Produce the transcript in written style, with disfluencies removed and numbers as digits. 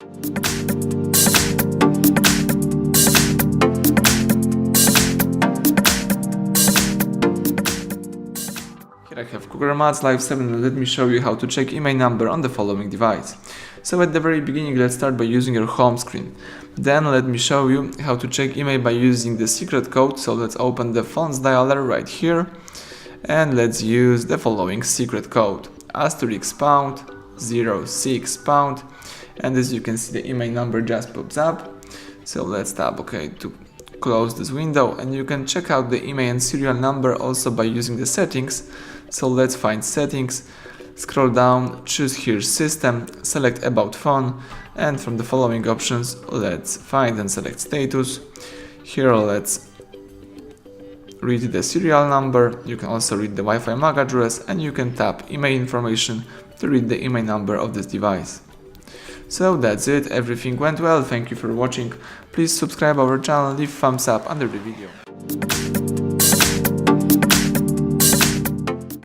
Here I have KRUGER Matz Live 7 and let me show you how to check IMEI number on the following device. So at the very beginning, let's start by using your home screen. Then let me show you how to check IMEI by using the secret code. So let's open the phone's dialer right here and let's use the following secret code: *#06#, and as you can see, the IMEI number just pops up. So let's tap OK to close this window, and you can check out the IMEI and serial number also by using the settings. So let's find settings, scroll down, choose here system, select about phone, and from the following options let's find and select status. Here let's read the serial number. You can also read the Wi-Fi MAC address, and you can tap IMEI information to read the IMEI number of this device. So that's it, everything went well, thank you for watching. Please subscribe our channel, leave thumbs up under the video.